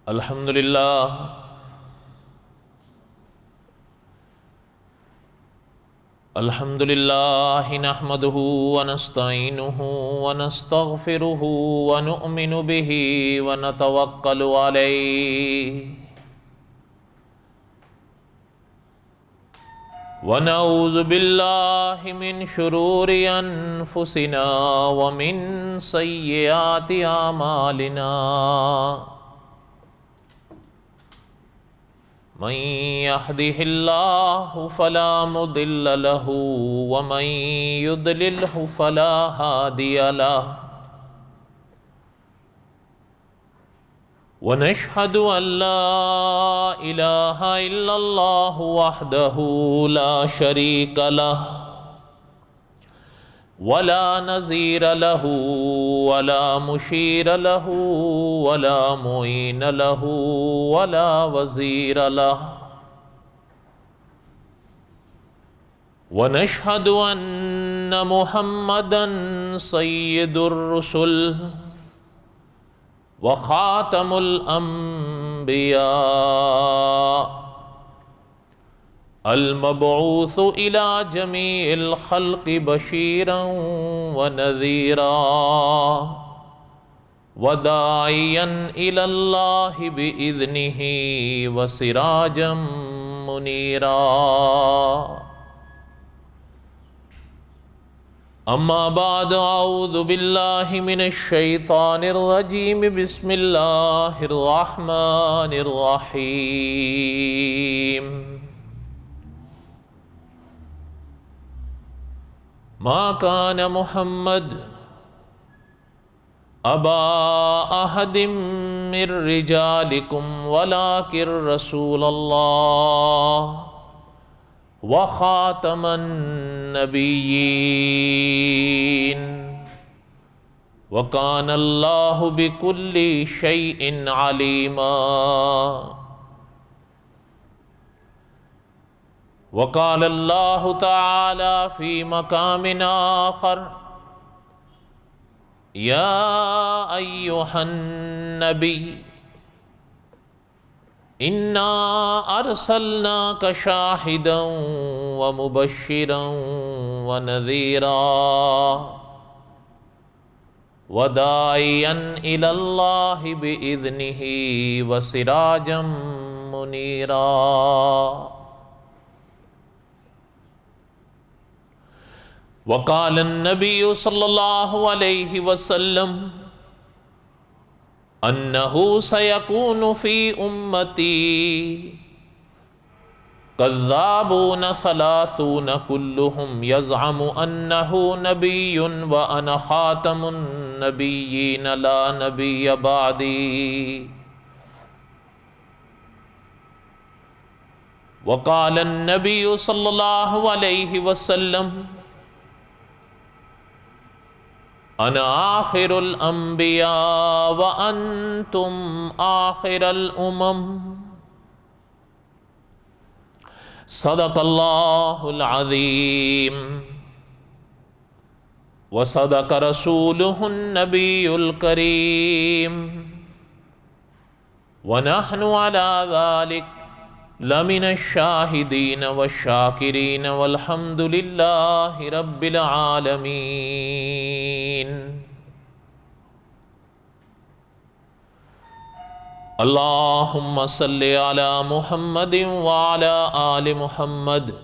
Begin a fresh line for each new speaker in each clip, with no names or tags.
الحمد للہ الحمد للہ نحمده ونستعینه ونستغفره ونؤمن به ونتوکل علیہ ونعوذ باللہ من شرور انفسنا ومن سیئات اعمالنا من يهده الله فلا مضل له ومن يضلله فلا هادي له ونشهد أن لا إله إلا الله وحده لا شريك له ولا نظير له ولا مشير له ولا معين له ولا وزير له ونشهد أن محمدا سيد الرسل وخاتم الأنبياء المبعوث إلى جميع الخلق بشيرا ونذيرا وداعيا إلى الله بإذنه وسراجا منيرا أما بعد أعوذ بالله من الشيطان الرجيم بسم الله الرحمن الرحيم ما كان محمد أبا أحد من رجالكم ولكن رسول الله وخاتم النبيين وكان الله بكل شيء عليما وقال الله تعالى في مقام آخر يا أيها النبي إنا أرسلناك شاهدا ومبشرا ونذيرا وداعيا إلى الله بإذنه وسراجا منيرا وقال النبي صلى الله عليه وسلم أنه سيكون في أمتي كذابون 30 كلهم يزعم أنه نبي وأنا خاتم النبيين لا نبي بعدي وقال النبي صلى الله عليه وسلم أنا آخر الأنبياء وأنتم آخر الأمم صدق الله العظيم وصدق رسوله النبي الكريم ونحن على ذلك لمن الشاهدين والشاكرين والحمد لله رب العالمين اللهم صل على محمد وعلى آل محمد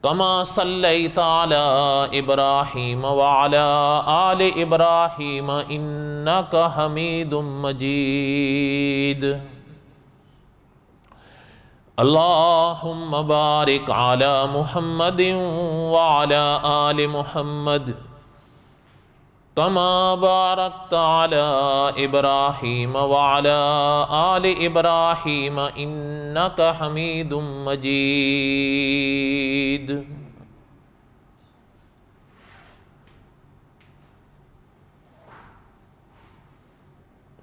كما صليت على إبراهيم وعلى آل إبراهيم إنك حميد مجيد اللهم بارك على محمد وعلى آل محمد كما باركت على إبراهيم وعلى آل إبراهيم إنك حميد مجيد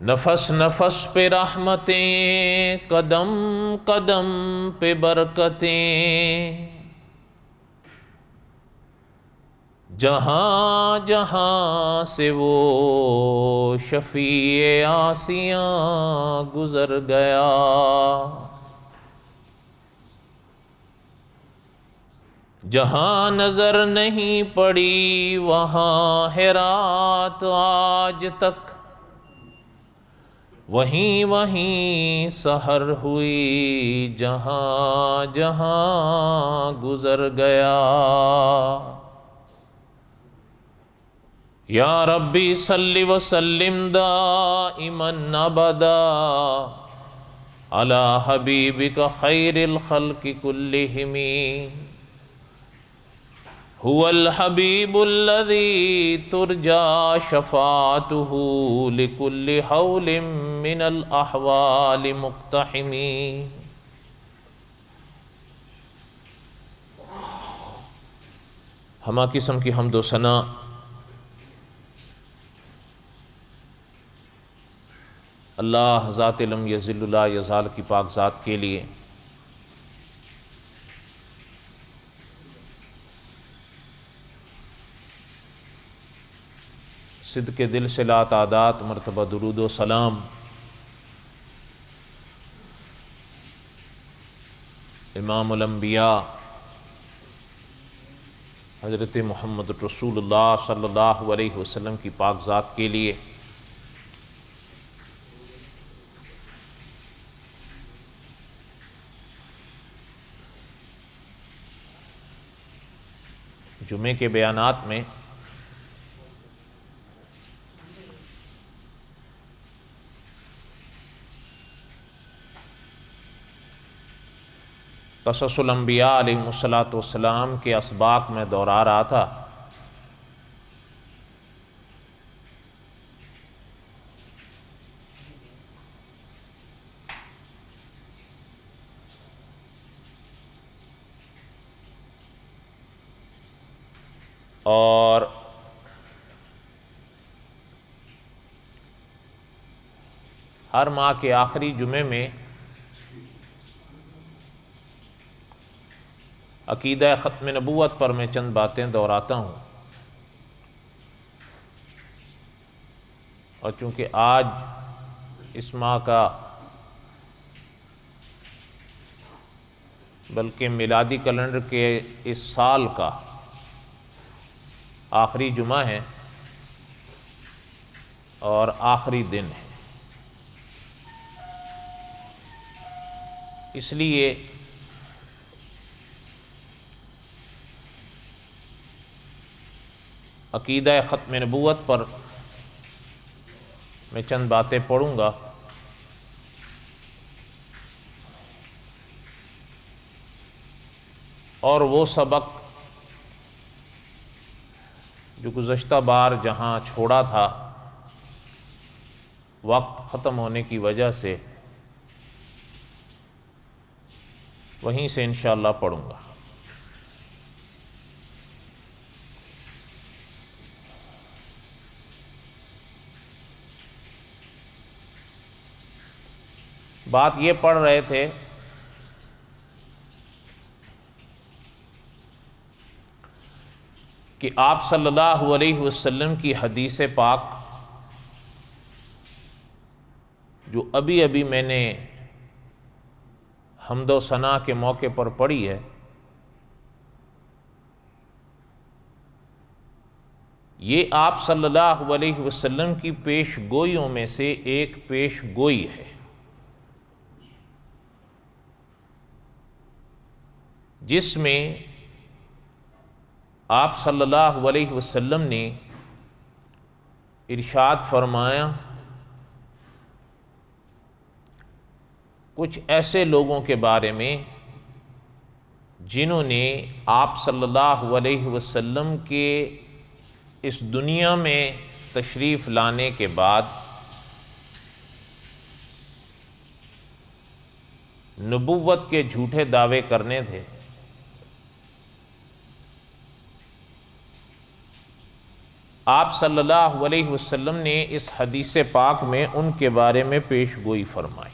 نفس نفس پہ رحمتیں، قدم قدم پہ برکتیں، جہاں جہاں سے وہ شفیع آسیاں گزر گیا، جہاں نظر نہیں پڑی وہاں ہے رات آج تک، وہیں وہیں سحر ہوئی جہاں جہاں گزر گیا۔ یا ربی صلی وسلم دائما ابدا علی حبیبک خیر الخلق کلہم، هو الحبیب الذی ترجا شفاعته لكل حول من الاحوال مقتحم۔ ہمہ قسم کی حمد و ثنا اللہ ذات لم یزل لا یزال کی پاک ذات کے لیے، صدق دل سے لا تعداد مرتبہ درود و سلام امام الانبیاء حضرت محمد رسول اللہ صلی اللہ علیہ وسلم کی پاک ذات کے لیے، جمعے کے بیانات میں قصص الانبیاء علیہم السلام کے اسباق میں دہرا رہا تھا، اور ہر ماہ کے آخری جمعے میں عقیدہ ختم نبوت پر میں چند باتیں دہراتا ہوں، اور چونکہ آج اس ماہ کا بلکہ میلادی کیلنڈر کے اس سال کا آخری جمعہ ہے اور آخری دن ہے، اس لیے عقیدہ ختم نبوت پر میں چند باتیں پڑھوں گا، اور وہ سبق جو گزشتہ بار جہاں چھوڑا تھا وقت ختم ہونے کی وجہ سے وہیں سے انشاءاللہ پڑھوں گا۔ بات یہ پڑھ رہے تھے کہ آپ صلی اللہ علیہ وسلم کی حدیث پاک جو ابھی ابھی میں نے حمد و ثنا کے موقع پر پڑھی ہے، یہ آپ صلی اللہ علیہ وسلم کی پیش گوئیوں میں سے ایک پیش گوئی ہے، جس میں آپ صلی اللہ علیہ وسلم نے ارشاد فرمایا کچھ ایسے لوگوں کے بارے میں جنہوں نے آپ صلی اللہ علیہ وسلم کے اس دنیا میں تشریف لانے کے بعد نبوت کے جھوٹے دعوے کرنے تھے، آپ صلی اللہ علیہ وسلم نے اس حدیث پاک میں ان کے بارے میں پیش گوئی فرمائی۔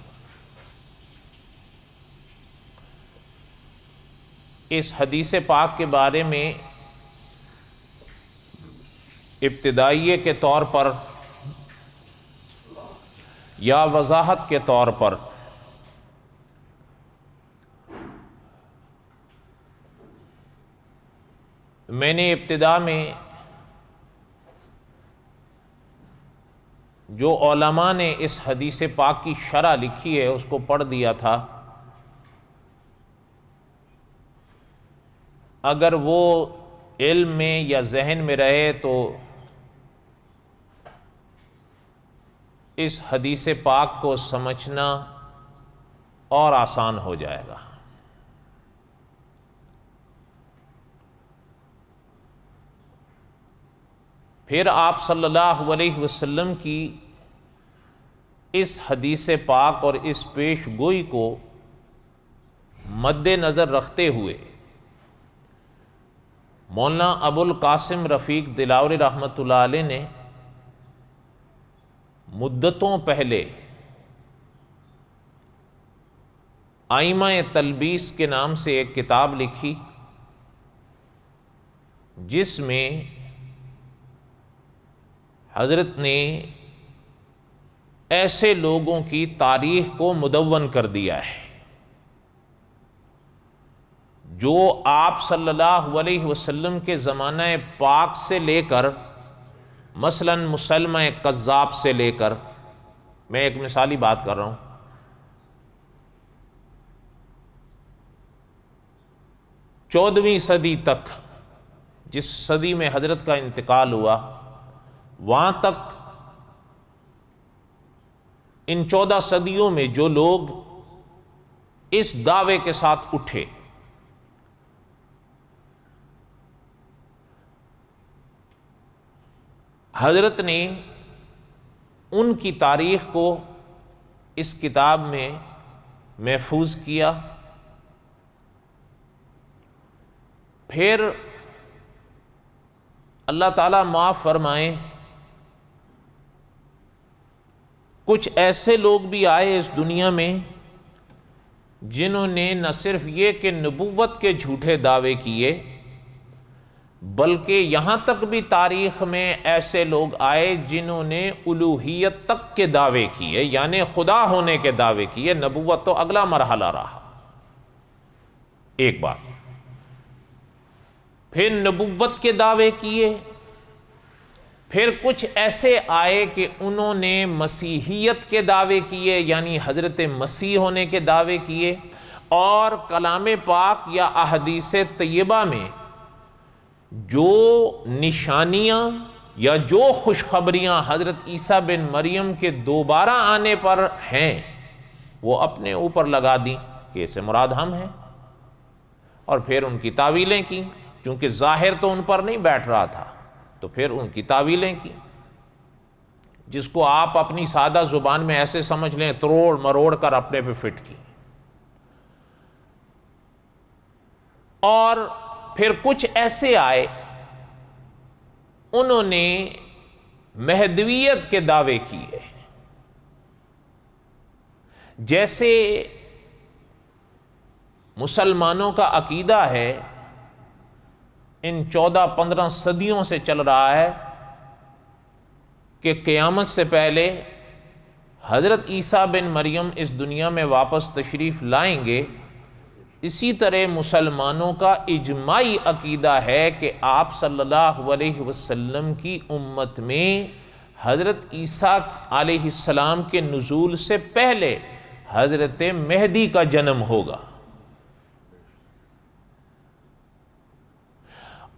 اس حدیث پاک کے بارے میں ابتدائیے کے طور پر یا وضاحت کے طور پر میں نے ابتدا میں جو علماء نے اس حدیث پاک کی شرح لکھی ہے اس کو پڑھ دیا تھا. اگر وہ علم میں یا ذہن میں رہے تو اس حدیث پاک کو سمجھنا اور آسان ہو جائے گا. پھر آپ صلی اللہ علیہ وسلم کی اس حدیث پاک اور اس پیش گوئی کو مد نظر رکھتے ہوئے مولانا ابو القاسم رفیق دلاوری رحمۃ اللہ علیہ نے مدتوں پہلے آئمہ تلبیس کے نام سے ایک کتاب لکھی جس میں حضرت نے ایسے لوگوں کی تاریخ کو مدون کر دیا ہے جو آپ صلی اللہ علیہ وسلم کے زمانہ پاک سے لے کر مثلا مسلمہ کذاب سے لے کر، میں ایک مثالی بات کر رہا ہوں، 14ویں صدی تک، جس صدی میں حضرت کا انتقال ہوا، وہاں تک ان 14 صدیوں میں جو لوگ اس دعوے کے ساتھ اٹھے، حضرت نے ان کی تاریخ کو اس کتاب میں محفوظ کیا. پھر اللہ تعالیٰ معاف فرمائے، کچھ ایسے لوگ بھی آئے اس دنیا میں جنہوں نے نہ صرف یہ کہ نبوت کے جھوٹے دعوے کیے، بلکہ یہاں تک بھی تاریخ میں ایسے لوگ آئے جنہوں نے الوہیت تک کے دعوے کیے، یعنی خدا ہونے کے دعوے کیے. نبوت تو اگلا مرحلہ رہا. ایک بات. پھر نبوت کے دعوے کیے، پھر کچھ ایسے آئے کہ انہوں نے مسیحیت کے دعوے کیے، یعنی حضرت مسیح ہونے کے دعوے کیے، اور کلام پاک یا احادیث طیبہ میں جو نشانیاں یا جو خوشخبریاں حضرت عیسیٰ بن مریم کے دوبارہ آنے پر ہیں وہ اپنے اوپر لگا دیں کہ اسے مراد ہم ہیں، اور پھر ان کی تعویلیں کی. چونکہ ظاہر تو ان پر نہیں بیٹھ رہا تھا تو پھر ان کی تعویلیں کی، جس کو آپ اپنی سادہ زبان میں ایسے سمجھ لیں تروڑ مروڑ کر اپنے پہ فٹ کی. اور پھر کچھ ایسے آئے انہوں نے مہدویت کے دعوے کیے، جیسے مسلمانوں کا عقیدہ ہے، ان 14-15 صدیوں سے چل رہا ہے کہ قیامت سے پہلے حضرت عیسیٰ بن مریم اس دنیا میں واپس تشریف لائیں گے. اسی طرح مسلمانوں کا اجماعی عقیدہ ہے کہ آپ صلی اللہ علیہ وسلم کی امت میں حضرت عیسیٰ علیہ السلام کے نزول سے پہلے حضرت مہدی کا جنم ہوگا،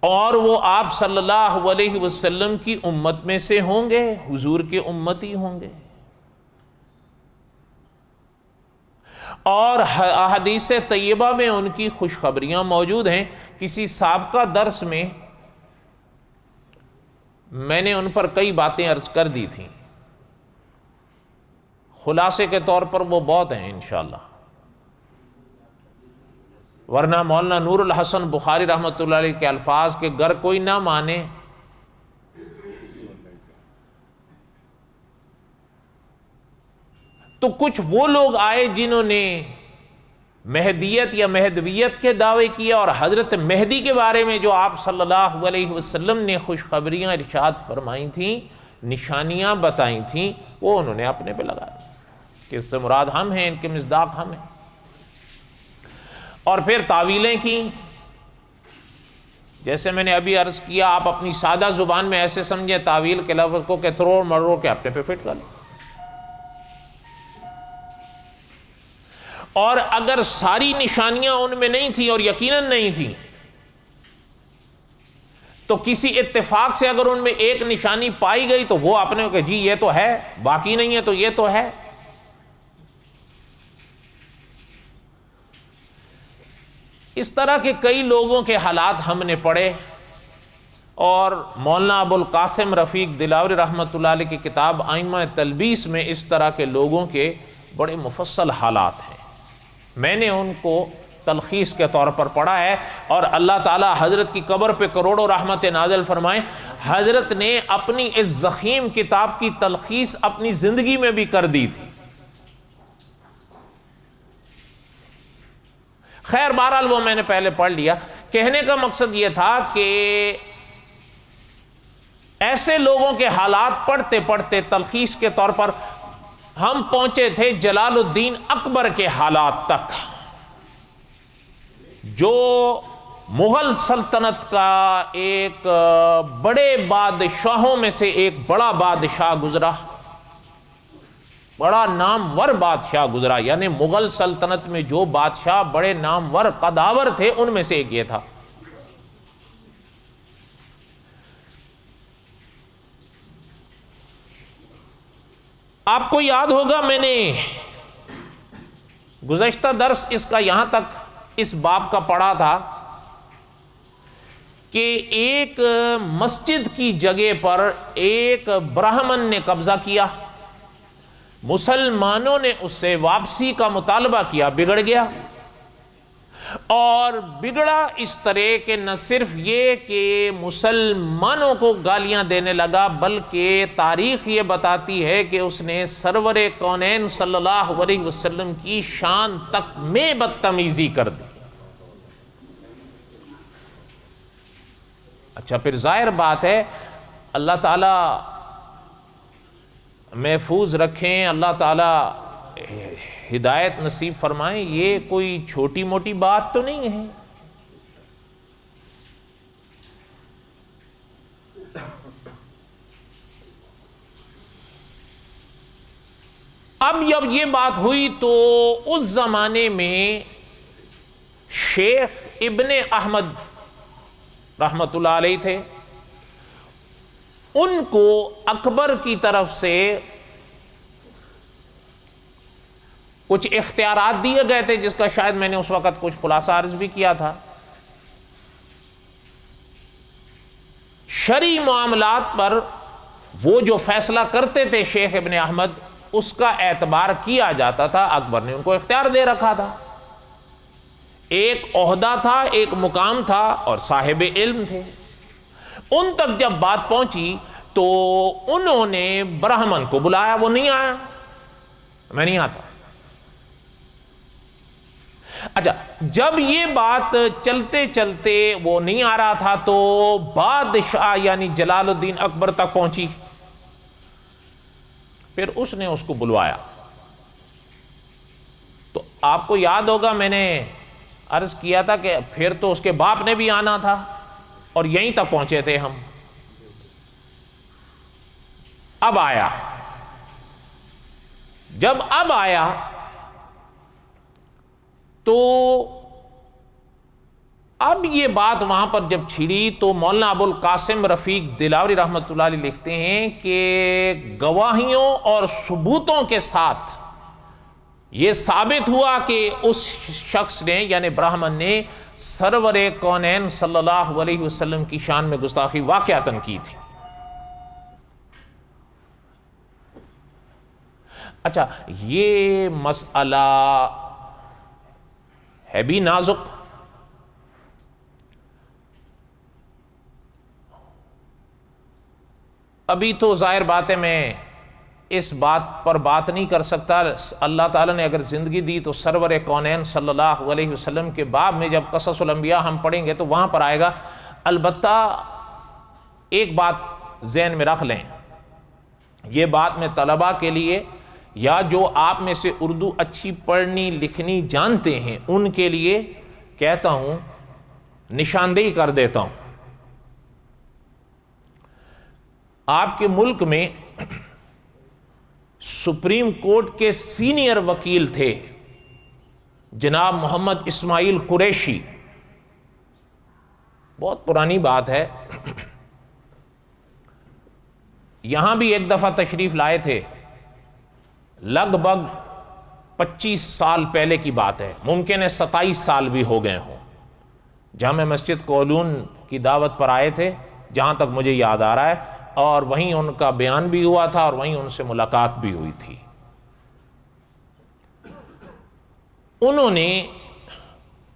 اور وہ آپ صلی اللہ علیہ وسلم کی امت میں سے ہوں گے، حضور کے امتی ہوں گے. اور احادیث طیبہ میں ان کی خوشخبریاں موجود ہیں. کسی سابقہ درس میں میں نے ان پر کئی باتیں عرض کر دی تھیں، خلاصے کے طور پر وہ بہت ہیں انشاءاللہ، ورنہ مولانا نور الحسن بخاری رحمۃ اللہ علیہ کے الفاظ کے گر کوئی نہ مانے تو کچھ وہ لوگ آئے جنہوں نے مہدیت یا مہدویت کے دعوے کیے، اور حضرت مہدی کے بارے میں جو آپ صلی اللہ علیہ وسلم نے خوشخبریاں ارشاد فرمائی تھیں، نشانیاں بتائی تھیں، وہ انہوں نے اپنے پہ لگا کہ اس سے مراد ہم ہیں، ان کے مصداق ہم ہیں۔ اور پھر تعویلیں کی، جیسے میں نے ابھی عرض کیا، آپ اپنی سادہ زبان میں ایسے سمجھیں تعویل کے لفظ کو کہ ترو مرو کے اپنے پہ فٹ کر لیں۔ اور اگر ساری نشانیاں ان میں نہیں تھیں، اور یقیناً نہیں تھیں، تو کسی اتفاق سے اگر ان میں ایک نشانی پائی گئی تو وہ اپنے کہ جی یہ تو ہے، باقی نہیں ہے تو یہ تو ہے۔ اس طرح کے کئی لوگوں کے حالات ہم نے پڑھے، اور مولانا ابو القاسم رفیق دلاوری رحمۃ اللہ علیہ کی کتاب ائمہ تلبیس میں اس طرح کے لوگوں کے بڑے مفصل حالات ہیں، میں نے ان کو تلخیص کے طور پر پڑھا ہے، اور اللہ تعالی حضرت کی قبر پہ کروڑوں رحمت نازل فرمائیں۔ حضرت نے اپنی اس ضخیم کتاب کی تلخیص اپنی زندگی میں بھی کر دی تھی۔ خیر بہرحال وہ میں نے پہلے پڑھ لیا۔ کہنے کا مقصد یہ تھا کہ ایسے لوگوں کے حالات پڑھتے پڑھتے تلخیص کے طور پر ہم پہنچے تھے جلال الدین اکبر کے حالات تک، جو مغل سلطنت کا ایک بڑے بادشاہوں میں سے ایک بڑا بادشاہ گزرا، بڑا نامور بادشاہ گزرا، یعنی مغل سلطنت میں جو بادشاہ بڑے نامور قداور تھے ان میں سے ایک یہ تھا۔ آپ کو یاد ہوگا میں نے گزشتہ درس اس کا یہاں تک اس باب کا پڑھا تھا کہ ایک مسجد کی جگہ پر ایک برہمن نے قبضہ کیا، مسلمانوں نے اس سے واپسی کا مطالبہ کیا، بگڑ گیا، اور بگڑا اس طرح کہ نہ صرف یہ کہ مسلمانوں کو گالیاں دینے لگا، بلکہ تاریخ یہ بتاتی ہے کہ اس نے سرور کونین صلی اللہ علیہ وسلم کی شان تک میں بدتمیزی کر دی۔ اچھا پھر ظاہر بات ہے، اللہ تعالی محفوظ رکھیں، اللہ تعالی ہدایت نصیب فرمائیں، یہ کوئی چھوٹی موٹی بات تو نہیں ہے۔ اب جب یہ بات ہوئی تو اس زمانے میں شیخ ابن احمد رحمت اللہ علیہ تھے، ان کو اکبر کی طرف سے کچھ اختیارات دیے گئے تھے، جس کا شاید میں نے اس وقت کچھ خلاصہ عرض بھی کیا تھا۔ شرعی معاملات پر وہ جو فیصلہ کرتے تھے شیخ ابن احمد، اس کا اعتبار کیا جاتا تھا، اکبر نے ان کو اختیار دے رکھا تھا، ایک عہدہ تھا، ایک مقام تھا، اور صاحب علم تھے۔ ان تک جب بات پہنچی تو انہوں نے برہمن کو بلایا، وہ نہیں آیا، میں نہیں آتا۔ اچھا جب یہ بات چلتے چلتے وہ نہیں آ رہا تھا تو بادشاہ یعنی جلال الدین اکبر تک پہنچی، پھر اس نے اس کو بلوایا۔ تو آپ کو یاد ہوگا میں نے عرض کیا تھا کہ پھر تو اس کے باپ نے بھی آنا تھا، اور یہیں تک پہنچے تھے ہم۔ اب آیا، جب اب آیا تو اب یہ بات وہاں پر جب چھڑی تو مولانا ابو القاسم رفیق دلاوری رحمت اللہ علیہ لکھتے ہیں کہ گواہیوں اور ثبوتوں کے ساتھ یہ ثابت ہوا کہ اس شخص نے یعنی برہمن نے سرور کونین صلی اللہ علیہ وسلم کی شان میں گستاخی واقعتاً کی تھی۔ اچھا یہ مسئلہ ہے بھی نازک، ابھی تو ظاہر بات ہے میں اس بات پر بات نہیں کر سکتا. اللہ تعالیٰ نے اگر زندگی دی تو سرور کونین صلی اللہ علیہ وسلم کے باب میں جب قصص الانبیاء ہم پڑھیں گے تو وہاں پر آئے گا. البتہ ایک بات ذہن میں رکھ لیں، یہ بات میں طلباء کے لیے یا جو آپ میں سے اردو اچھی پڑھنی لکھنی جانتے ہیں ان کے لیے کہتا ہوں، نشاندہی کر دیتا ہوں. آپ کے ملک میں سپریم کورٹ کے سینئر وکیل تھے جناب محمد اسماعیل قریشی. بہت پرانی بات ہے، یہاں بھی ایک دفعہ تشریف لائے تھے، لگ بھگ 25 سال پہلے کی بات ہے، ممکن ہے 27 سال بھی ہو گئے ہوں. جامع مسجد کولون کی دعوت پر آئے تھے جہاں تک مجھے یاد آ رہا ہے، اور وہیں ان کا بیان بھی ہوا تھا اور وہیں ان سے ملاقات بھی ہوئی تھی. انہوں نے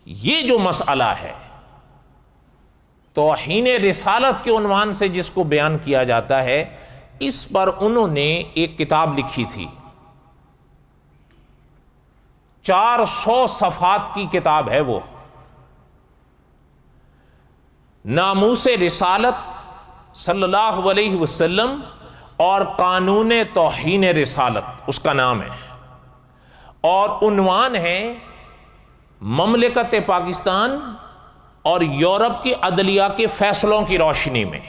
یہ جو مسئلہ ہے توہین رسالت کے عنوان سے جس کو بیان کیا جاتا ہے، اس پر انہوں نے ایک کتاب لکھی تھی. 400 صفحات کی کتاب ہے وہ، ناموس رسالت صلی اللہ علیہ وسلم اور قانون توہین رسالت اس کا نام ہے، اور عنوان ہے مملکت پاکستان اور یورپ کی عدلیہ کے فیصلوں کی روشنی میں.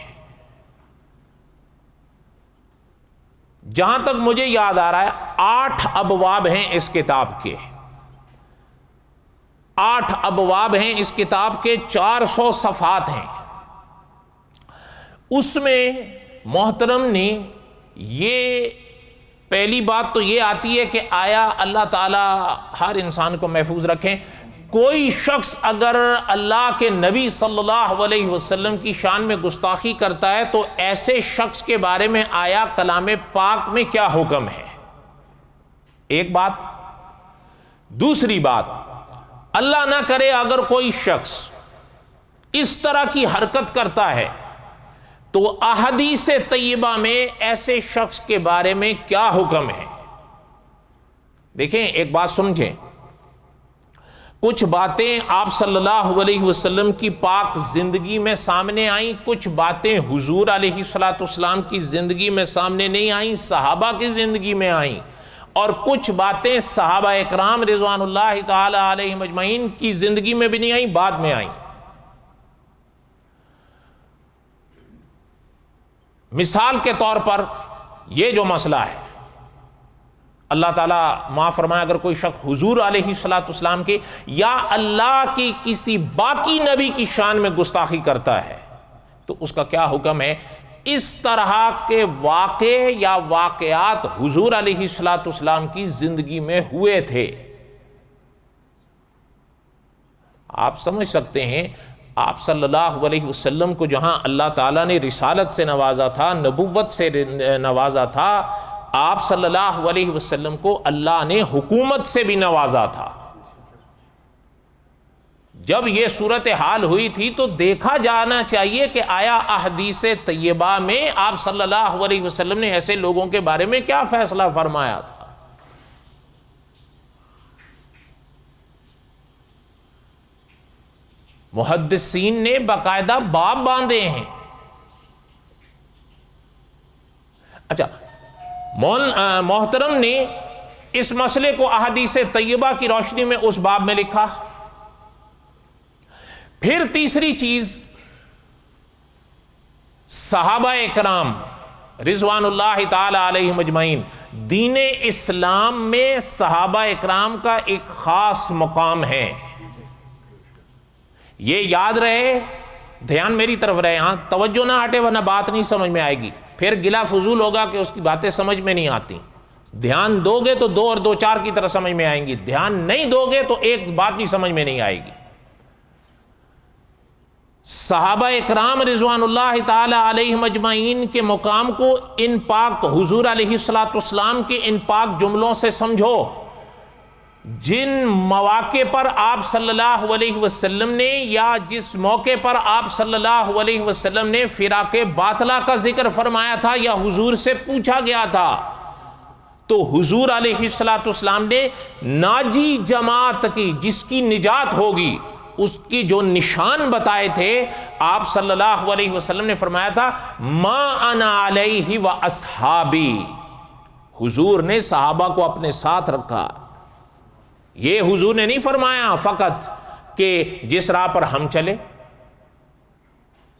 جہاں تک مجھے یاد آ رہا ہے 8 ابواب ہیں اس کتاب کے، 8 ابواب ہیں اس کتاب کے، 400 صفحات ہیں. اس میں محترم نے یہ پہلی بات تو یہ آتی ہے کہ آیا اللہ تعالی ہر انسان کو محفوظ رکھیں، کوئی شخص اگر اللہ کے نبی صلی اللہ علیہ وسلم کی شان میں گستاخی کرتا ہے تو ایسے شخص کے بارے میں آیا کلام پاک میں کیا حکم ہے؟ ایک بات. دوسری بات، اللہ نہ کرے اگر کوئی شخص اس طرح کی حرکت کرتا ہے تو احادیث طیبہ میں ایسے شخص کے بارے میں کیا حکم ہے؟ دیکھیں ایک بات سمجھیں، کچھ باتیں آپ صلی اللہ علیہ وسلم کی پاک زندگی میں سامنے آئیں، کچھ باتیں حضور علیہ الصلوۃ والسلام کی زندگی میں سامنے نہیں آئیں، صحابہ کی زندگی میں آئیں، اور کچھ باتیں صحابہ اکرام رضوان اللہ تعالی علیہم اجمعین کی زندگی میں بھی نہیں آئیں، بعد میں آئیں. مثال کے طور پر یہ جو مسئلہ ہے، اللہ تعالیٰ معاف فرمائے اگر کوئی شخص حضور علیہ الصلوۃ والسلام کے یا اللہ کی کسی باقی نبی کی شان میں گستاخی کرتا ہے تو اس کا کیا حکم ہے؟ اس طرح کے واقعے یا واقعات حضور علیہ الصلوۃ والسلام کی زندگی میں ہوئے تھے. آپ سمجھ سکتے ہیں آپ صلی اللہ علیہ وسلم کو جہاں اللہ تعالیٰ نے رسالت سے نوازا تھا، نبوت سے نوازا تھا، آپ صلی اللہ علیہ وسلم کو اللہ نے حکومت سے بھی نوازا تھا. جب یہ صورتحال ہوئی تھی تو دیکھا جانا چاہیے کہ آیا احادیث طیبہ میں آپ صلی اللہ علیہ وسلم نے ایسے لوگوں کے بارے میں کیا فیصلہ فرمایا تھا. محدثین نے باقاعدہ باب باندھے ہیں. اچھا، محترم نے اس مسئلے کو احادیث طیبہ کی روشنی میں اس باب میں لکھا. پھر تیسری چیز، صحابہ اکرام رضوان اللہ تعالی علیہم اجمعین، دین اسلام میں صحابہ اکرام کا ایک خاص مقام ہے. یہ یاد رہے، دھیان میری طرف رہے، ہاں توجہ نہ ہٹے ورنہ بات نہیں سمجھ میں آئے گی، پھر گلا فضول ہوگا کہ اس کی باتیں سمجھ میں نہیں آتی. دھیان دو گے تو 2 اور 2 4 کی طرح سمجھ میں آئیں گی، دھیان نہیں دو گے تو ایک بات بھی سمجھ میں نہیں آئے گی. صحابہ اکرام رضوان اللہ تعالی علیہم اجمعین کے مقام کو ان پاک حضور علیہ الصلوۃ والسلام کے ان پاک جملوں سے سمجھو جن مواقع پر آپ صلی اللہ علیہ وسلم نے یا جس موقع پر آپ صلی اللہ علیہ وسلم نے فراق باطلہ کا ذکر فرمایا تھا یا حضور سے پوچھا گیا تھا تو حضور علیہ الصلوۃ والسلام نے ناجی جماعت کی جس کی نجات ہوگی اس کی جو نشان بتائے تھے، آپ صلی اللہ علیہ وسلم نے فرمایا تھا ما انا علیہ و اصحابی. حضور نے صحابہ کو اپنے ساتھ رکھا. یہ حضور نے نہیں فرمایا فقط کہ جس راہ پر ہم چلے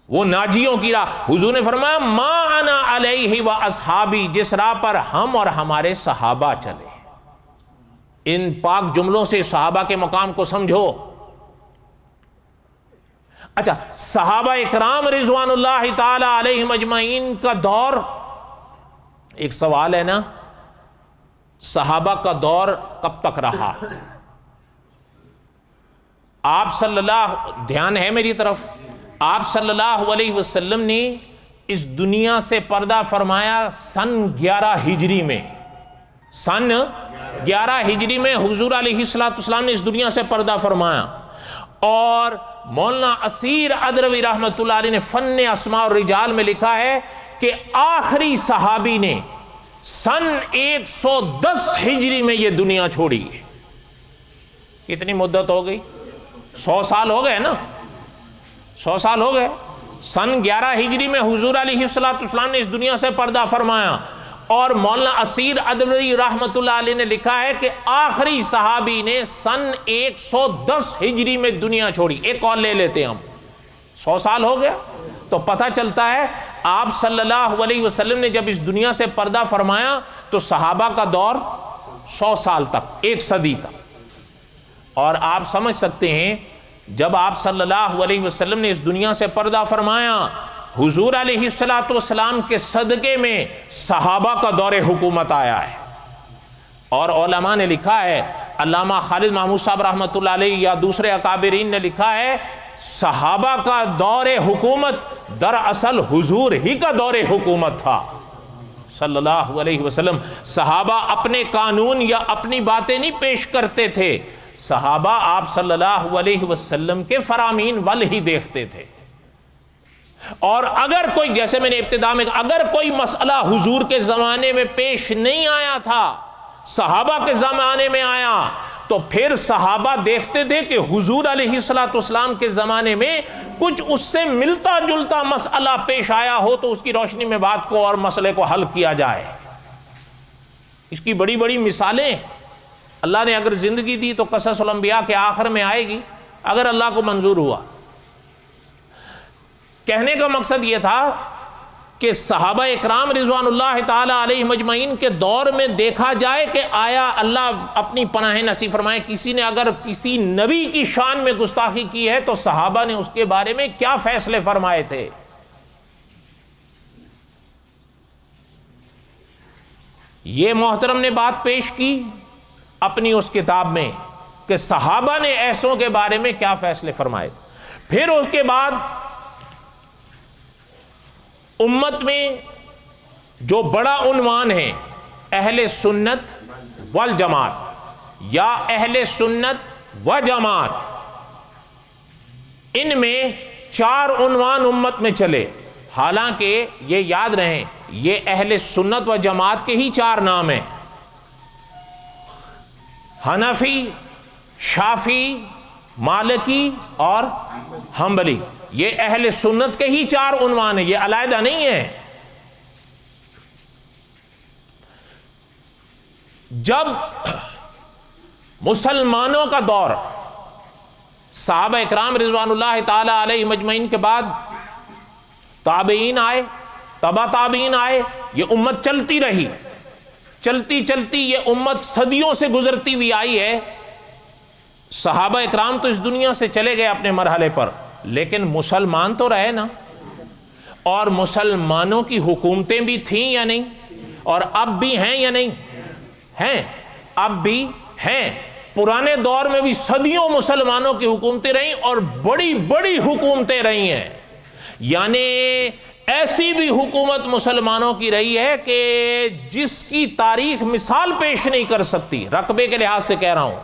وہ ناجیوں کی راہ. حضور نے فرمایا ما انا علیہ و اصحابی، جس راہ پر ہم اور ہمارے صحابہ چلے. ان پاک جملوں سے صحابہ کے مقام کو سمجھو. اچھا، صحابہ اکرام رضوان اللہ تعالی علیہم اجمعین کا دور، ایک سوال ہے نا، صحابہ کا دور کب تک رہا؟ آپ صلی اللہ، دھیان ہے میری طرف، آپ صلی اللہ علیہ وسلم نے اس دنیا سے پردہ فرمایا سن 11 ہجری میں. سن 11 ہجری میں حضور علیہ السلام نے اس دنیا سے پردہ فرمایا. اور مولانا اسیر ادروی رحمۃ اللہ علیہ نے فن اسماء الرجال میں لکھا ہے کہ آخری صحابی نے سن 110 ہجری میں یہ دنیا چھوڑی. کتنی مدت ہو گئی؟ 100 سال ہو گئے نا، 100 سال ہو گئے. سن 11 ہجری میں حضور علیہ السلام نے اس دنیا سے پردہ فرمایا. اور مولانا اسیر ادوی رحمۃ اللہ علیہ نے لکھا ہے کہ آخری صحابی نے سن 110 ہجری میں دنیا چھوڑی. ایک اور لے لیتے ہم، 100 سال ہو گیا. تو پتہ چلتا ہے آپ صلی اللہ علیہ وسلم نے جب اس دنیا سے پردہ فرمایا تو صحابہ کا دور 100 سال تک، 1 صدی تک. اور آپ سمجھ سکتے ہیں جب آپ صلی اللہ علیہ وسلم نے اس دنیا سے پردہ فرمایا، حضور علیہ السلام کے صدقے میں صحابہ کا دور حکومت آیا ہے. اور علماء نے لکھا ہے، علامہ خالد محمود صاحب رحمۃ اللہ علیہ یا دوسرے اکابرین نے لکھا ہے، صحابہ کا دور حکومت دراصل حضور ہی کا دور حکومت تھا صلی اللہ علیہ وسلم. صحابہ اپنے قانون یا اپنی باتیں نہیں پیش کرتے تھے، صحابہ آپ صلی اللہ علیہ وسلم کے فرامین ول ہی دیکھتے تھے. اور اگر کوئی، جیسے میں نے ابتدا میں کہا، اگر کوئی مسئلہ حضور کے زمانے میں پیش نہیں آیا تھا، صحابہ کے زمانے میں آیا، تو پھر صحابہ دیکھتے تھے کہ حضور علیہ السلام کے زمانے میں کچھ اس سے ملتا جلتا مسئلہ پیش آیا ہو تو اس کی روشنی میں بات کو اور مسئلے کو حل کیا جائے. اس کی بڑی بڑی مثالیں اللہ نے اگر زندگی دی تو قصص الانبیاء کے آخر میں آئے گی اگر اللہ کو منظور ہوا. کہنے کا مقصد یہ تھا کہ صحابہ اکرام رضوان اللہ تعالی علیہ مجمعین کے دور میں دیکھا جائے کہ آیا اللہ اپنی پناہ نصیب فرمائے کسی نے اگر کسی نبی کی شان میں گستاخی کی ہے تو صحابہ نے اس کے بارے میں کیا فیصلے فرمائے تھے. یہ محترم نے بات پیش کی اپنی اس کتاب میں کہ صحابہ نے ایسوں کے بارے میں کیا فیصلے فرمائے. پھر اس کے بعد امت میں جو بڑا عنوان ہے اہل سنت والجماعت یا اہل سنت و جماعت، ان میں 4 عنوان امت میں چلے. حالانکہ یہ یاد رہیں یہ اہل سنت و جماعت کے ہی 4 نام ہیں، حنفی، شافعی، مالکی اور حنبلی. یہ اہل سنت کے ہی 4 عنوان ہیں، یہ علیحدہ نہیں ہے. جب مسلمانوں کا دور صحابہ اکرام رضوان اللہ تعالی علیہ مجمعین کے بعد تابعین آئے، تبع تابعین آئے، یہ امت چلتی رہی، چلتی چلتی یہ امت صدیوں سے گزرتی ہوئی آئی ہے. صحابہ اکرام تو اس دنیا سے چلے گئے اپنے مرحلے پر، لیکن مسلمان تو رہے نا. اور مسلمانوں کی حکومتیں بھی تھیں یا نہیں، اور اب بھی ہیں یا نہیں ہیں؟ اب بھی ہیں. پرانے دور میں بھی صدیوں مسلمانوں کی حکومتیں رہیں اور بڑی بڑی حکومتیں رہی ہیں. یعنی ایسی بھی حکومت مسلمانوں کی رہی ہے کہ جس کی تاریخ مثال پیش نہیں کر سکتی، رقبے کے لحاظ سے کہہ رہا ہوں.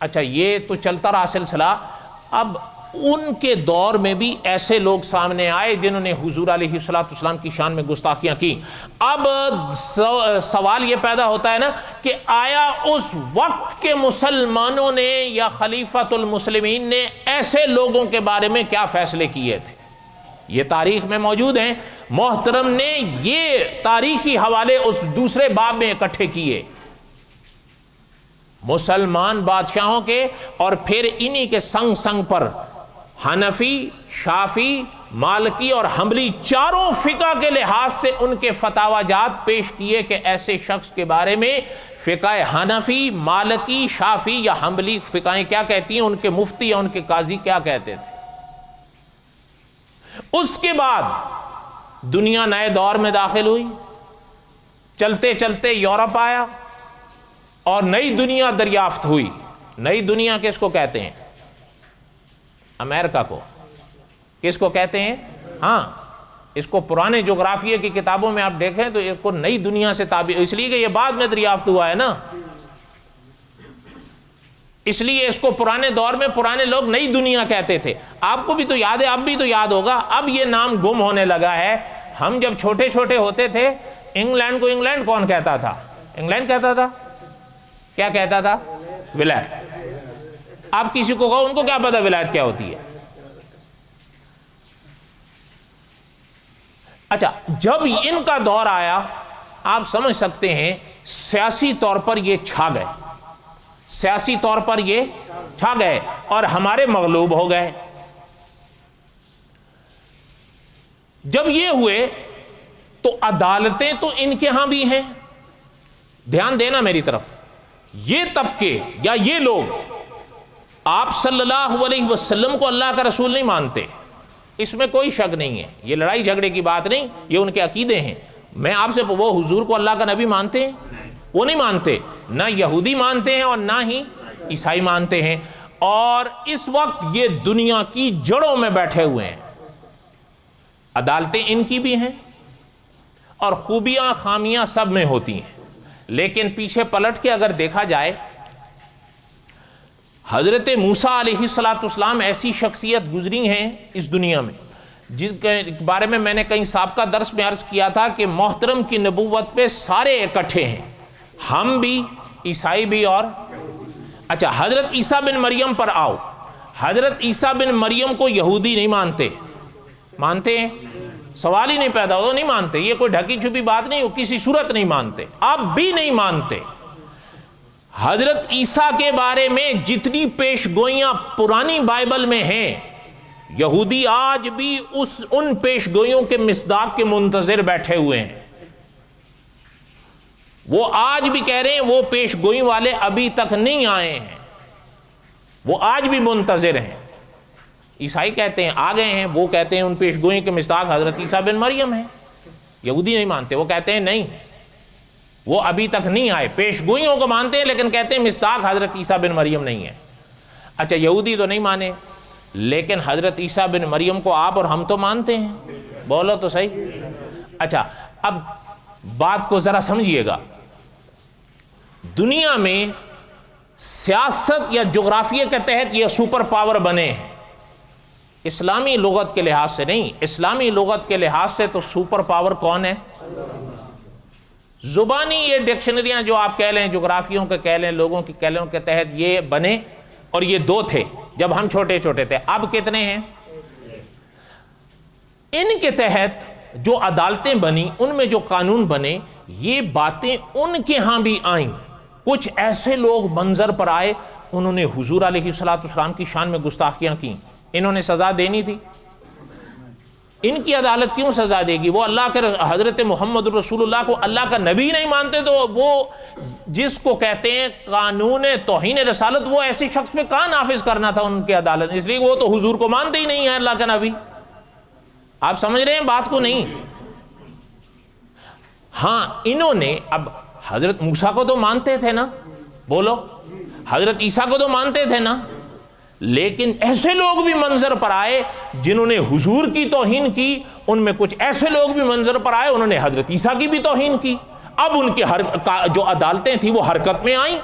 اچھا یہ تو چلتا رہا سلسلہ. اب ان کے دور میں بھی ایسے لوگ سامنے آئے جنہوں نے حضور علیہ السلام کی شان میں گستاخیاں کی. اب سوال یہ پیدا ہوتا ہے نا کہ آیا اس وقت کے مسلمانوں نے یا خلیفۃ المسلمین نے ایسے لوگوں کے بارے میں کیا فیصلے کیے تھے؟ یہ تاریخ میں موجود ہیں. محترم نے یہ تاریخی حوالے اس دوسرے باب میں اکٹھے کیے مسلمان بادشاہوں کے، اور پھر انہی کے سنگ سنگ پر حنفی، شافی، مالکی اور حنبلی چاروں فقہ کے لحاظ سے ان کے فتاوی جات پیش کیے کہ ایسے شخص کے بارے میں فقہ حنفی، مالکی، شافی یا حنبلی فقہیں کیا کہتی ہیں، ان کے مفتی یا ان کے قاضی کیا کہتے تھے. اس کے بعد دنیا نئے دور میں داخل ہوئی، چلتے چلتے یورپ آیا اور نئی دنیا دریافت ہوئی. نئی دنیا کس کو کہتے ہیں؟ امریکہ کو. کس کو کہتے ہیں؟ ہاں، اس کو پرانے جغرافیہ کی کتابوں میں آپ دیکھیں تو اس کو نئی دنیا سے تعبیر، اس لیے کہ یہ بعد میں دریافت ہوا ہے نا، اس لیے اس کو پرانے دور میں پرانے لوگ نئی دنیا کہتے تھے. آپ کو بھی تو یاد ہے، اب بھی تو یاد ہوگا. اب یہ نام گم ہونے لگا ہے. ہم جب چھوٹے چھوٹے ہوتے تھے، انگلینڈ کو انگلینڈ کون کہتا تھا؟ انگلینڈ کہتا تھا. کیا کہتا تھا؟ ولایت. آپ کسی کو کہو، ان کو کیا پتا ولایت کیا ہوتی ہے؟ اچھا، جب ان کا دور آیا آپ سمجھ سکتے ہیں سیاسی طور پر یہ چھا گئے، سیاسی طور پر یہ چھا گئے اور ہمارے مغلوب ہو گئے. جب یہ ہوئے تو عدالتیں تو ان کے ہاں بھی ہیں. دھیان دینا میری طرف. یہ طبقے یا یہ لوگ آپ صلی اللہ علیہ وسلم کو اللہ کا رسول نہیں مانتے، اس میں کوئی شک نہیں ہے. یہ لڑائی جھگڑے کی بات نہیں، یہ ان کے عقیدے ہیں. میں آپ سے وہ حضور کو اللہ کا نبی مانتے ہیں؟ وہ نہیں مانتے. نہ یہودی مانتے ہیں اور نہ ہی عیسائی مانتے ہیں. اور اس وقت یہ دنیا کی جڑوں میں بیٹھے ہوئے ہیں. عدالتیں ان کی بھی ہیں اور خوبیاں خامیاں سب میں ہوتی ہیں. لیکن پیچھے پلٹ کے اگر دیکھا جائے، حضرت موسیٰ علیہ السلام ایسی شخصیت گزری ہیں اس دنیا میں جس کے بارے میں نے کئی سابقہ درس میں عرض کیا تھا کہ محترم کی نبوت پہ سارے اکٹھے ہیں، ہم بھی، عیسائی بھی. اور اچھا، حضرت عیسیٰ بن مریم پر آؤ. حضرت عیسیٰ بن مریم کو یہودی نہیں مانتے. مانتے ہیں؟ سوال ہی نہیں پیدا ہو، نہیں مانتے. یہ کوئی ڈھکی چھپی بات نہیں، وہ کسی صورت نہیں مانتے. اب بھی نہیں مانتے. حضرت عیسیٰ کے بارے میں جتنی پیش گوئیاں پرانی بائبل میں ہیں، یہودی آج بھی ان پیش گوئیوں کے مصداق کے منتظر بیٹھے ہوئے ہیں. وہ آج بھی کہہ رہے ہیں وہ پیش گوئی والے ابھی تک نہیں آئے ہیں، وہ آج بھی منتظر ہیں. عیسائی کہتے ہیں آ گئے ہیں، وہ کہتے ہیں ان پیش گوئی کے مصداق حضرت عیسیٰ بن مریم ہیں. یہودی نہیں مانتے، وہ کہتے ہیں نہیں، وہ ابھی تک نہیں آئے. پیش گوئیوں کو مانتے ہیں لیکن کہتے ہیں مصداق حضرت عیسیٰ بن مریم نہیں ہے. اچھا، یہودی تو نہیں مانے لیکن حضرت عیسیٰ بن مریم کو آپ اور ہم تو مانتے ہیں. بولو تو صحیح. اچھا، اب بات کو ذرا سمجھیے گا. دنیا میں سیاست یا جغرافیہ کے تحت یہ سپر پاور بنے ہیں، اسلامی لغت کے لحاظ سے نہیں. اسلامی لغت کے لحاظ سے تو سپر پاور کون ہے؟ زبانی یہ ڈکشنریاں جو آپ کہہ لیں، جغرافیوں کے کہہ لیں، لوگوں کی کہہ لیں، کے تحت یہ بنے. اور یہ دو تھے جب ہم چھوٹے چھوٹے تھے. اب کتنے ہیں؟ ان کے تحت جو عدالتیں بنی، ان میں جو قانون بنے، یہ باتیں ان کے ہاں بھی آئیں. کچھ ایسے لوگ منظر پر آئے، انہوں نے حضور علیہ السلام کی شان میں گستاخیاں کی. انہوں نے سزا دینی تھی. ان کی عدالت کیوں سزا دے گی؟ وہ اللہ کے حضرت محمد رسول اللہ کو اللہ کا نبی نہیں مانتے، تو وہ جس کو کہتے ہیں قانون توہین رسالت، وہ ایسے شخص پہ کہاں نافذ کرنا تھا ان کی عدالت؟ اس لیے وہ تو حضور کو مانتے ہی نہیں ہے، اللہ کا نبی. آپ سمجھ رہے ہیں بات کو؟ نہیں. ہاں، انہوں نے اب حضرت موسیٰ کو تو مانتے تھے نا، بولو، حضرت عیسیٰ کو تو مانتے تھے نا، لیکن ایسے لوگ بھی منظر پر آئے جنہوں نے حضور کی توہین کی. ان میں کچھ ایسے لوگ بھی منظر پر آئے، انہوں نے حضرت عیسیٰ کی بھی توہین کی. اب ان کی جو عدالتیں تھیں وہ حرکت میں آئیں.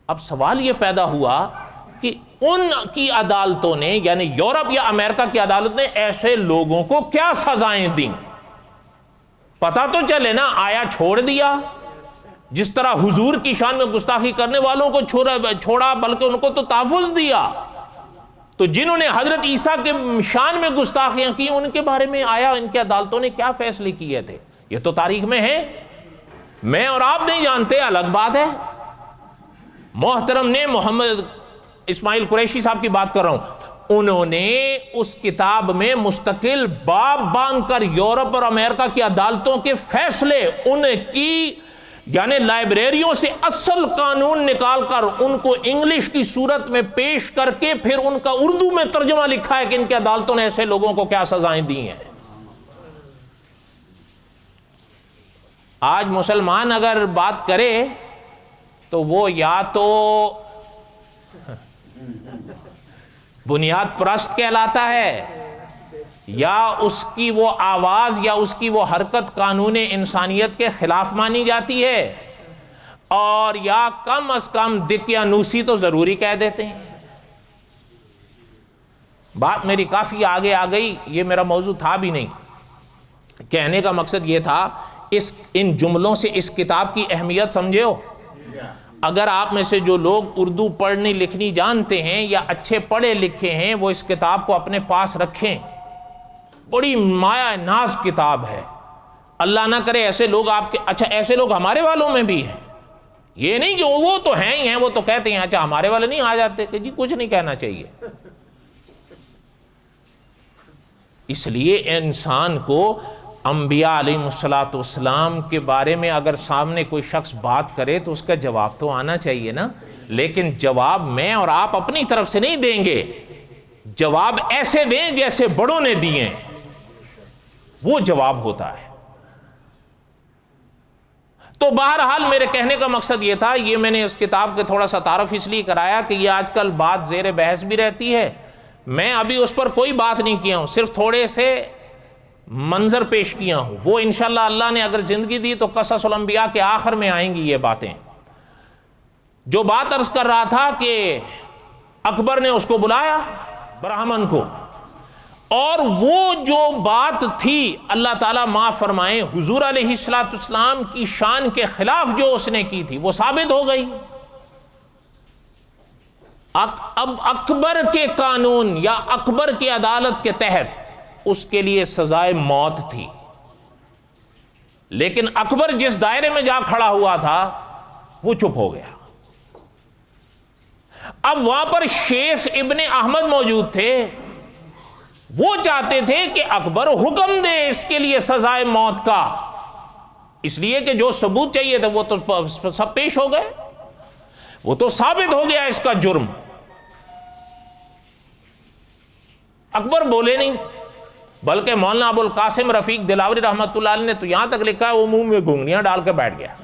اب سوال یہ پیدا ہوا کہ ان کی عدالتوں نے یعنی یورپ یا امریکہ کی عدالت نے ایسے لوگوں کو کیا سزائیں دیں. پتہ تو چلے نا. آیا چھوڑ دیا جس طرح حضور کی شان میں گستاخی کرنے والوں کو چھوڑا بلکہ ان کو تو تحفظ دیا. تو جنہوں نے حضرت عیسیٰ کے شان میں گستاخیاں کی ان کے بارے میں آیا ان کی عدالتوں نے کیا فیصلے کیے تھے؟ یہ تو تاریخ میں ہے, میں اور آپ نہیں جانتے, الگ بات ہے. محترم نے محمد اسماعیل قریشی صاحب کی بات کر رہا ہوں, انہوں نے اس کتاب میں مستقل باب باندھ کر یورپ اور امریکہ کی عدالتوں کے فیصلے ان کی یعنی لائبریریوں سے اصل قانون نکال کر ان کو انگلش کی صورت میں پیش کر کے پھر ان کا اردو میں ترجمہ لکھا ہے کہ ان کی عدالتوں نے ایسے لوگوں کو کیا سزائیں دی ہیں. آج مسلمان اگر بات کرے تو وہ یا تو بنیاد پرست کہلاتا ہے یا اس کی وہ آواز یا اس کی وہ حرکت قانون انسانیت کے خلاف مانی جاتی ہے, اور یا کم از کم دقیانوسی تو ضروری کہہ دیتے ہیں. بات میری کافی آگے آ گئی, یہ میرا موضوع تھا بھی نہیں. کہنے کا مقصد یہ تھا ان جملوں سے اس کتاب کی اہمیت سمجھے ہو. اگر آپ میں سے جو لوگ اردو پڑھنی لکھنی جانتے ہیں یا اچھے پڑھے لکھے ہیں وہ اس کتاب کو اپنے پاس رکھیں. بڑی مایا ناز کتاب ہے. اللہ نہ کرے ایسے لوگ آپ کے, اچھا ایسے لوگ ہمارے والوں میں بھی ہیں, یہ نہیں کہ وہ تو ہیں ہی ہیں, وہ تو کہتے ہیں اچھا ہمارے والے نہیں آ جاتے, کہ جی کچھ نہیں کہنا چاہیے. اس لیے انسان کو انبیاء علیہ الصلوۃ والسلام کے بارے میں اگر سامنے کوئی شخص بات کرے تو اس کا جواب تو آنا چاہیے نا. لیکن جواب میں اور آپ اپنی طرف سے نہیں دیں گے, جواب ایسے دیں جیسے بڑوں نے دیے, وہ جواب ہوتا ہے. تو بہرحال میرے کہنے کا مقصد یہ تھا, یہ میں نے اس کتاب کے تھوڑا سا تعارف اس لیے کرایا کہ یہ آج کل بات زیر بحث بھی رہتی ہے. میں ابھی اس پر کوئی بات نہیں کیا ہوں, صرف تھوڑے سے منظر پیش کیا ہوں. وہ انشاءاللہ اللہ نے اگر زندگی دی تو قصص الانبیاء کے آخر میں آئیں گی یہ باتیں. جو بات عرض کر رہا تھا کہ اکبر نے اس کو بلایا برہمن کو, اور وہ جو بات تھی اللہ تعالیٰ معاف فرمائے حضور علیہ السلام کی شان کے خلاف جو اس نے کی تھی وہ ثابت ہو گئی. اب اکبر کے قانون یا اکبر کی عدالت کے تحت اس کے لیے سزائے موت تھی, لیکن اکبر جس دائرے میں جا کھڑا ہوا تھا وہ چپ ہو گیا. اب وہاں پر شیخ ابن احمد موجود تھے, وہ چاہتے تھے کہ اکبر حکم دے اس کے لیے سزائے موت کا, اس لیے کہ جو ثبوت چاہیے تھا وہ تو سب پیش ہو گئے, وہ تو ثابت ہو گیا اس کا جرم. اکبر بولے نہیں, بلکہ مولانا ابو القاسم رفیق دلاوری رحمۃ اللہ علیہ نے تو یہاں تک لکھا ہے وہ منہ میں گھنگنیاں ڈال کے بیٹھ گیا,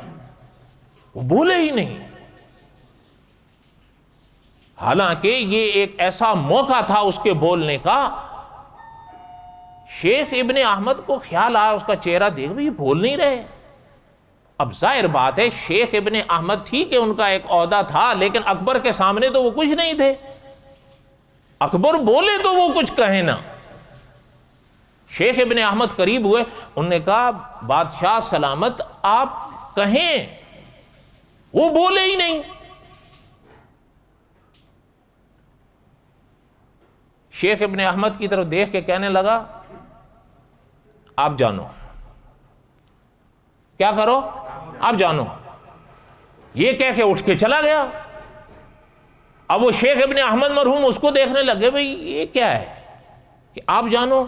وہ بولے ہی نہیں. حالانکہ یہ ایک ایسا موقع تھا اس کے بولنے کا. شیخ ابن احمد کو خیال آیا, اس کا چہرہ دیکھ بھی بول نہیں رہے. اب ظاہر بات ہے شیخ ابن احمد ٹھیک ہے ان کا ایک عہدہ تھا, لیکن اکبر کے سامنے تو وہ کچھ نہیں تھے. اکبر بولے تو وہ کچھ کہیں نا. شیخ ابن احمد قریب ہوئے, انہوں نے کہا بادشاہ سلامت آپ کہیں, وہ بولے ہی نہیں. شیخ ابن احمد کی طرف دیکھ کے کہنے لگا آپ جانو, کیا کرو آپ جانو. یہ کہہ کے اٹھ کے چلا گیا. اب وہ شیخ ابن احمد مرحوم اس کو دیکھنے لگے, بھئی یہ کیا ہے کہ آپ جانو.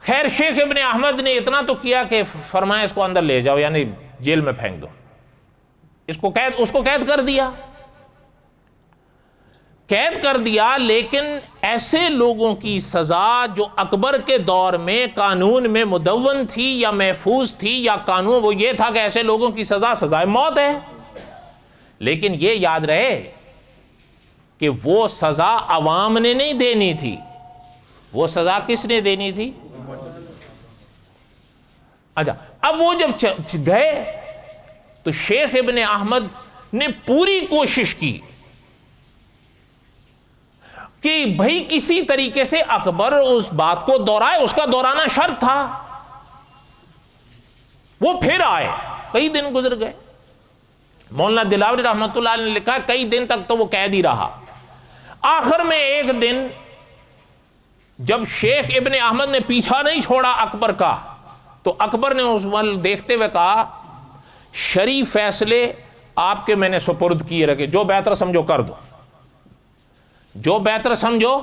خیر شیخ ابن احمد نے اتنا تو کیا کہ فرمایا اس کو اندر لے جاؤ, یعنی جیل میں پھینک دو. اس کو قید کر دیا. قید کر دیا, لیکن ایسے لوگوں کی سزا جو اکبر کے دور میں قانون میں مدون تھی یا محفوظ تھی یا قانون وہ یہ تھا کہ ایسے لوگوں کی سزا سزائے موت ہے. لیکن یہ یاد رہے کہ وہ سزا عوام نے نہیں دینی تھی, وہ سزا کس نے دینی تھی؟ اچھا اب وہ جب گئے تو شیخ ابن احمد نے پوری کوشش کی کہ بھئی کسی طریقے سے اکبر اس بات کو دہرائے. اس کا دہرانا شرط تھا. وہ پھر آئے, کئی دن گزر گئے. مولانا دلاوری رحمت اللہ علیہ نے لکھا کئی دن تک تو وہ قید ہی رہا. آخر میں ایک دن جب شیخ ابن احمد نے پیچھا نہیں چھوڑا اکبر کا, تو اکبر نے اس وقت دیکھتے ہوئے کہا شرعی فیصلے آپ کے میں نے سپرد کیے رکھے, جو بہتر سمجھو کر دو, جو بہتر سمجھو.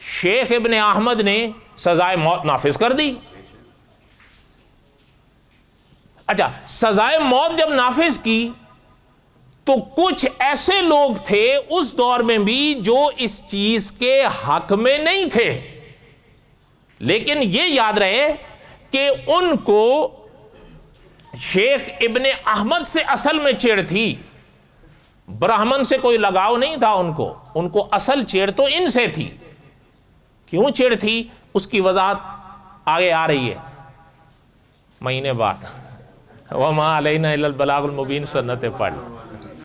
شیخ ابن احمد نے سزائے موت نافذ کر دی. اچھا, سزائے موت جب نافذ کی تو کچھ ایسے لوگ تھے اس دور میں بھی جو اس چیز کے حق میں نہیں تھے, لیکن یہ یاد رہے کہ ان کو شیخ ابن احمد سے اصل میں چیڑ تھی, برہمن سے کوئی لگاؤ نہیں تھا ان کو اصل چیڑ تو ان سے تھی. کیوں چیڑ تھی اس کی وضاحت آگے آ رہی ہے مہینے بعد. وَمَا عَلَيْنَا إِلَّا الْبَلَاغُ الْمُبِينُ سنتیں پڑھ.